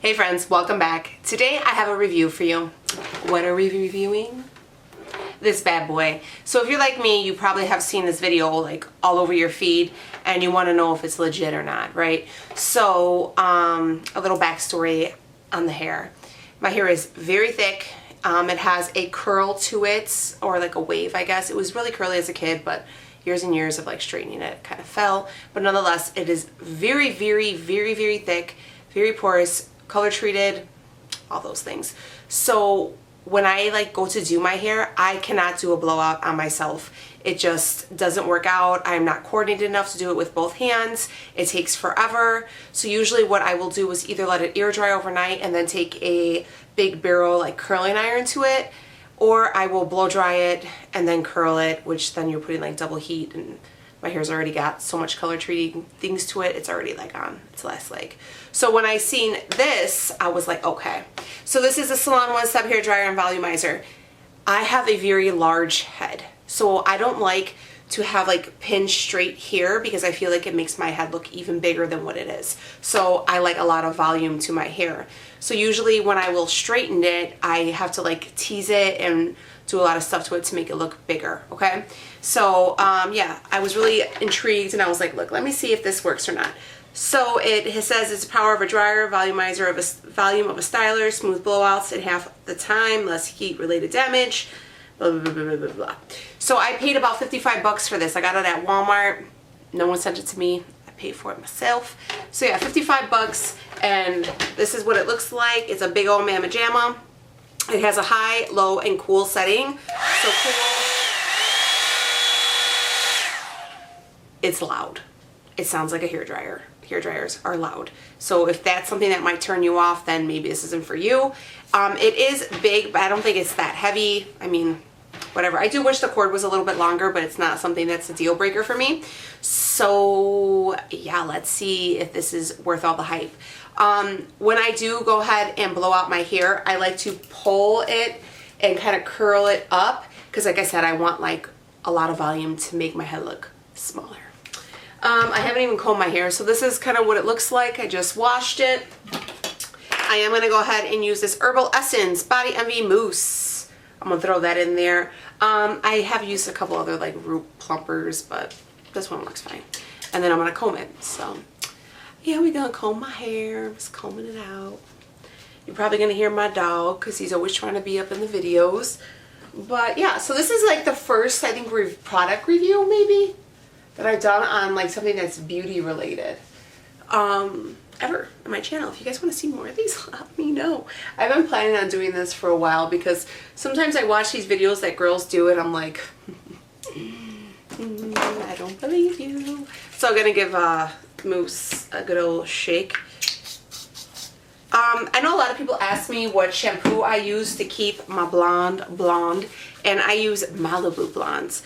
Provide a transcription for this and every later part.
Hey friends, welcome back. Today I have a review for you. What are we reviewing? This bad boy. So if you're like me, you probably have seen this video like all over your feed and you want to know if it's legit or not, right? So a little backstory on the hair. My hair is very thick. It has a curl to it, or like a wave, I guess. It was really curly as a kid, but years and years of like straightening it kind of fell. But nonetheless, it is very, very, very, very thick, very porous, color treated, all those things. So when I like go to do my hair, I cannot do a blowout on myself. It just doesn't work out. I'm not coordinated enough to do it with both hands. It takes forever. So usually what I will do is either let it air dry overnight and then take a big barrel like curling iron to it, or I will blow dry it and then curl it, which then you're putting like double heat, and my hair's already got so much color treating things to it, it's already like on its last leg. So when I seen this, I was like, okay. So this is a Salon One Step Hair Dryer and Volumizer. I have a very large head, so I don't like to have like pinned straight here because I feel like it makes my head look even bigger than what it is. So I like a lot of volume to my hair. So usually when I will straighten it, I have to like tease it and do a lot of stuff to it to make it look bigger, okay? So yeah, I was really intrigued and I was like, look, let me see if this works or not. So it says it's the power of a dryer, volumizer of a volume of a styler, smooth blowouts in half the time, less heat related damage, blah, blah, blah, blah, blah, blah. So I paid about 55 bucks for this. I got it at Walmart. No one sent it to me. I paid for it myself. So yeah, 55 bucks, and this is what it looks like. It's a big old mamma jamma. It has a high, low, and cool setting. So cool. It's loud. It sounds like a hairdryer. Hairdryers are loud. So if that's something that might turn you off, then maybe this isn't for you. It is big, but I don't think it's that heavy. I mean, whatever. I do wish the cord was a little bit longer, but it's not something that's a deal breaker for me. So yeah, let's see if this is worth all the hype. When I do go ahead and blow out my hair, I like to pull it and kind of curl it up because, like I said, I want like a lot of volume to make my head look smaller. I haven't even combed my hair, so this is kind of what it looks like. I just washed it. I am going to go ahead and use this Herbal Essence Body Envy Mousse. I'm going to throw that in there. I have used a couple other like root plumpers, but this one works fine. And then I'm going to comb it. So yeah, we're going to comb my hair. I'm just combing it out. You're probably going to hear my dog because he's always trying to be up in the videos. But yeah, so this is like the first, I think, product review maybe that I've done on like something that's beauty related ever on my channel. If you guys want to see more of these, let me know. I've been planning on doing this for a while because sometimes I watch these videos that girls do and I'm like, I don't believe you. So I'm gonna give Mousse a good old shake. I know a lot of people ask me what shampoo I use to keep my blonde, and I use Malibu Blondes.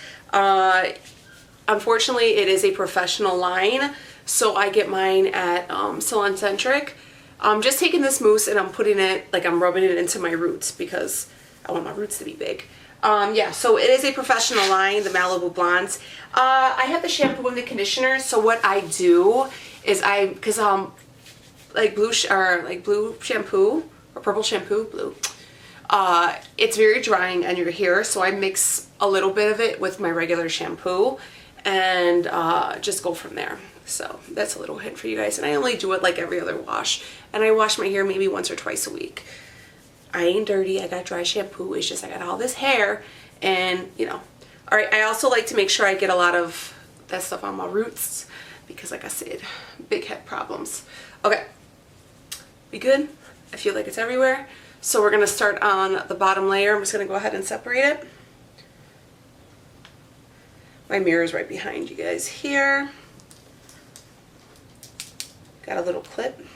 Unfortunately, it is a professional line, so I get mine at Salon Centric. I'm just taking this mousse and I'm putting it, like I'm rubbing it into my roots because I want my roots to be big. Yeah, so it is a professional line, the Malibu Blondes. I have the shampoo and the conditioner, so what I do is because like blue shampoo or purple shampoo, blue. It's very drying on your hair, so I mix a little bit of it with my regular shampoo and just go from there. So that's a little hint for you guys. And I only do it like every other wash. And I wash my hair maybe once or twice a week. I ain't dirty. I got dry shampoo. It's just I got all this hair and, you know. All right, I also like to make sure I get a lot of that stuff on my roots because, like I said, big head problems. Okay, we good? I feel like it's everywhere. So we're going to start on the bottom layer. I'm just going to go ahead and separate it. My mirror is right behind you guys here. Got a little clip.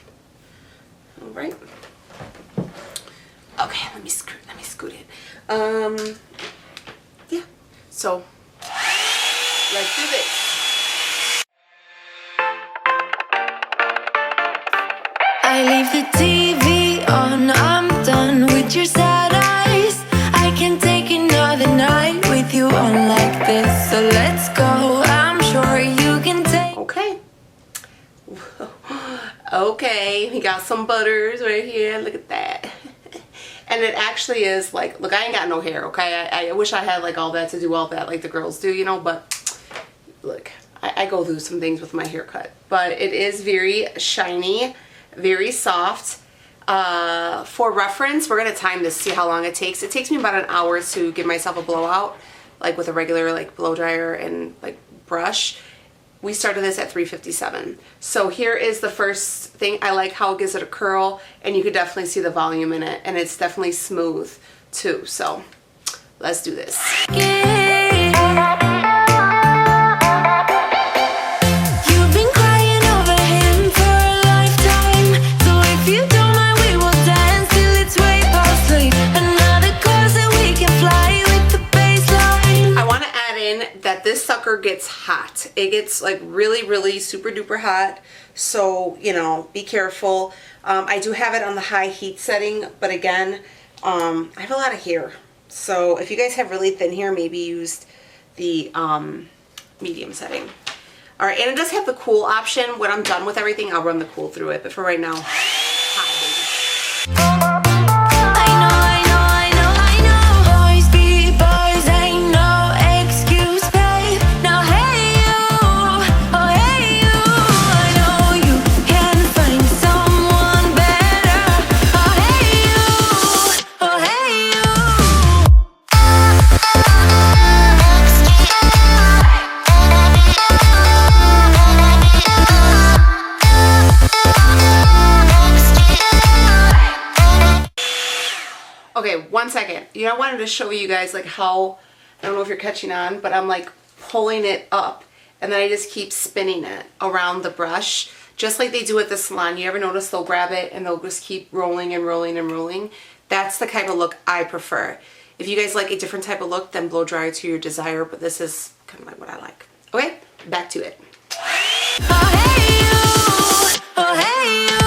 All right. Okay, let me scoot it. Yeah. So let's do this. I leave the TV on. I'm done with your sad eyes. I can't take another night with you on like this. So let's go. I'm sure you can take. Okay. Okay, He got some butters right here. Look at that. And it actually is like, look, I ain't got no hair, okay? I wish I had like all that to do all that like the girls do, you know, but look, I go through some things with my haircut. But it is very shiny, very soft. For reference, we're gonna time this, see how long it takes. It takes me about an hour to give myself a blowout, like with a regular like blow dryer and like brush. We started this at 3:57. So here is the first thing. I like how it gives it a curl, and you could definitely see the volume in it, and it's definitely smooth too. So let's do this. That this sucker gets hot. It gets like really super duper hot, so you know, be careful. I do have it on the high heat setting, but again, I have a lot of hair, so if you guys have really thin hair, maybe use the medium setting. All right, and it does have the cool option. When I'm done with everything, I'll run the cool through it, but for right now, hot baby. Okay, 1 second. You know, I wanted to show you guys like how, I don't know if you're catching on, but I'm like pulling it up and then I just keep spinning it around the brush, just like they do at the salon. You ever notice they'll grab it and they'll just keep rolling and rolling and rolling? That's the kind of look I prefer. If you guys like a different type of look, then blow dry to your desire, but this is kind of like what I like. Okay, back to it. Oh, hey you. Oh, hey you.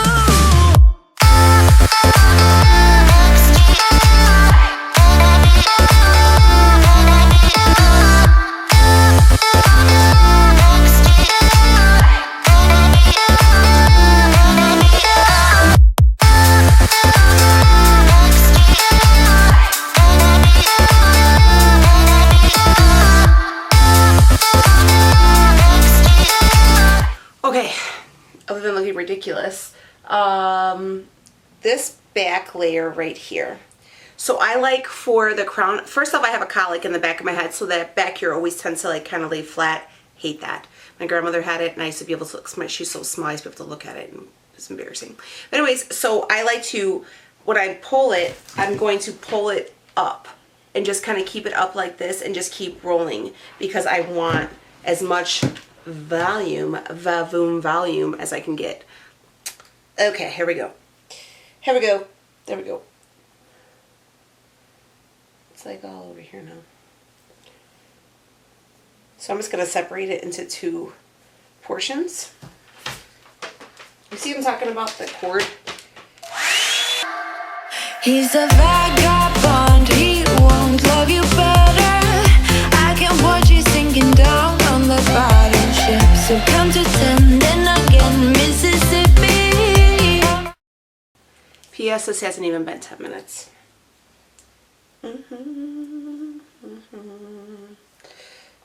Okay, other than looking ridiculous, this back layer right here. So I like for the crown, first off, I have a colic in the back of my head, so that back here always tends to like kind of lay flat. Hate that. My grandmother had it, and I used to be able to look, she's so small, I used to be able to look at it, and it's embarrassing. But anyways, so I like to, when I pull it, I'm going to pull it up and just kind of keep it up like this and just keep rolling, because I want as much volume as I can get. Okay, here we go. Here we go. There we go. It's like all over here now. So I'm just going to separate it into two portions. You see what I'm talking about? The cord. He's a vagabond, he won't love you better. I can watch you sinking down on the bottom ship. So come to 10, then again, Mississippi. P.S. This hasn't even been 10 minutes.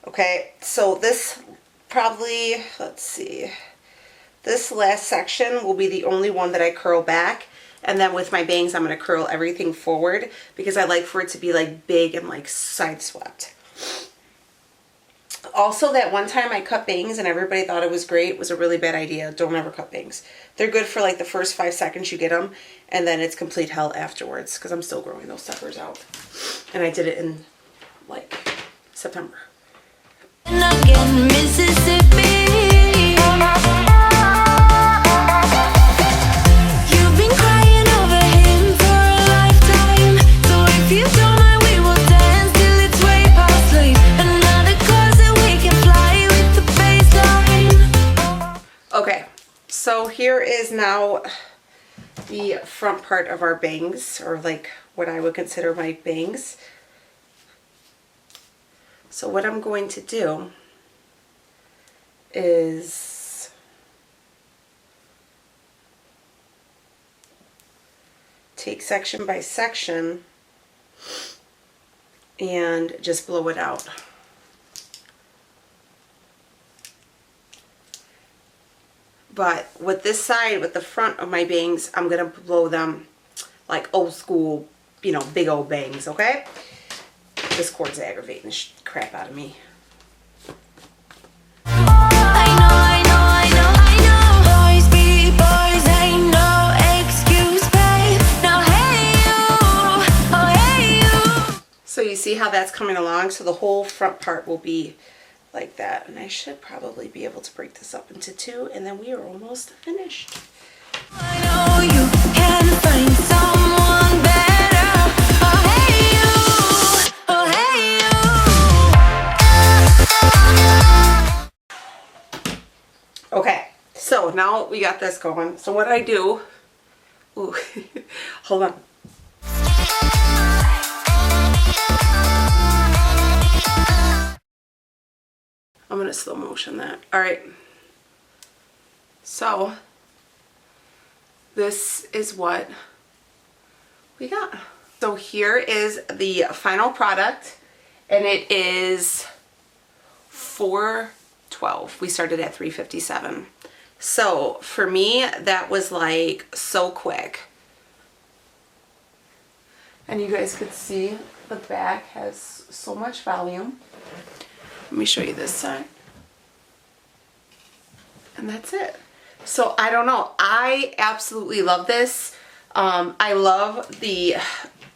Okay, so this probably, let's see, this last section will be the only one that I curl back, and then with my bangs I'm going to curl everything forward because I like for it to be like big and like side swept. Also, that one time I cut bangs and everybody thought it was great. It was a really bad idea. Don't ever cut bangs. They're good for like the first 5 seconds you get them, and then it's complete hell afterwards because I'm still growing those suckers out. And I did it in like September. And again, Mississippi. You've been crying over him for a lifetime. So if you don't mind, we will dance till it's way past late. Another cause that we can fly with the baseline. Okay, so here is now the front part of our bangs, or like what I would consider my bangs. So what I'm going to do is take section by section and just blow it out. But with this side, with the front of my bangs, I'm going to blow them like old school, you know, big old bangs, okay? This cord's aggravating the crap out of me. So you see how that's coming along? So the whole front part will be like that. And I should probably be able to break this up into two, and then we are almost finished. I know you can find someone better. Oh hey you, oh hey you. Okay, so now we got this going. So what I do, ooh, hold on. I'm gonna slow motion that. All right. So this is what we got. So here is the final product, and it is $4.12. We started at $3.57. So for me, that was like so quick. And you guys could see the back has so much volume. Let me show you this side. And that's it. So I don't know. I absolutely love this. I love the,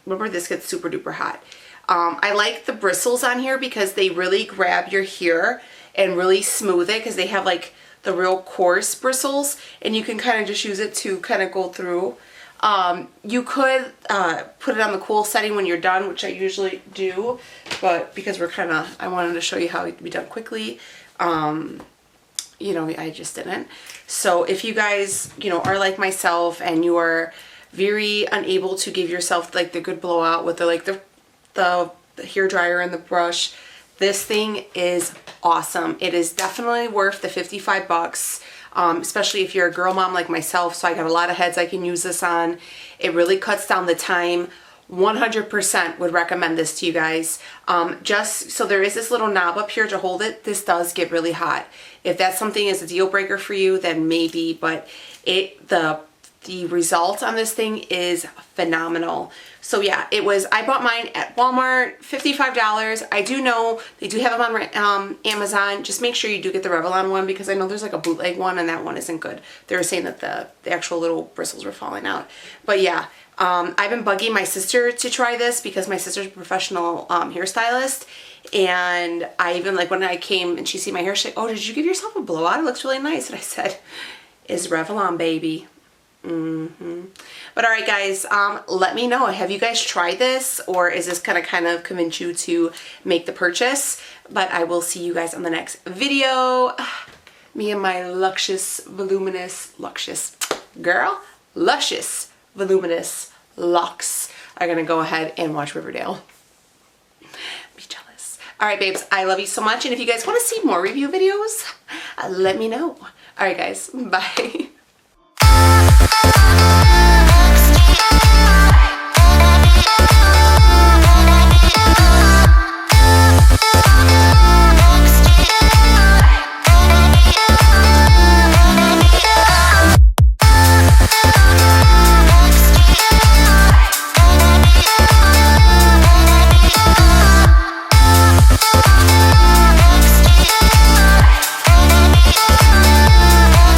remember this gets super duper hot. I like the bristles on here because they really grab your hair and really smooth it, because they have like the real coarse bristles, and you can kind of just use it to kind of go through. You could put it on the cool setting when you're done, which I usually do, but because we're kind of, I wanted to show you how it can be done quickly, you know, I just didn't. So if you guys, you know, are like myself and you are very unable to give yourself like the good blowout with the like the hair dryer and the brush, this thing is awesome. It is definitely worth the 55 bucks. Especially if you're a girl mom like myself, so I got a lot of heads I can use this on. It really cuts down the time. 100% would recommend this to you guys. Just so there is this little knob up here to hold it. This does get really hot. If that's something is a deal breaker for you, then maybe, but the result on this thing is phenomenal. So yeah, it was, I bought mine at Walmart, $55. I do know they do have them on Amazon. Just make sure you do get the Revlon one, because I know there's like a bootleg one and that one isn't good. They were saying that the actual little bristles were falling out. But yeah, I've been bugging my sister to try this because my sister's a professional hairstylist. And I even, like, when I came and she see my hair, she's like, oh, did you give yourself a blowout? It looks really nice. And I said, it's Revlon, baby. But all right, guys, let me know, have you guys tried this, or is this gonna kind of convince you to make the purchase? But I will see you guys on the next video. Me and my luscious voluminous locks are gonna go ahead and watch Riverdale. Be jealous. All right, babes, I love you so much, and if you guys want to see more review videos, let me know. All right, guys, bye.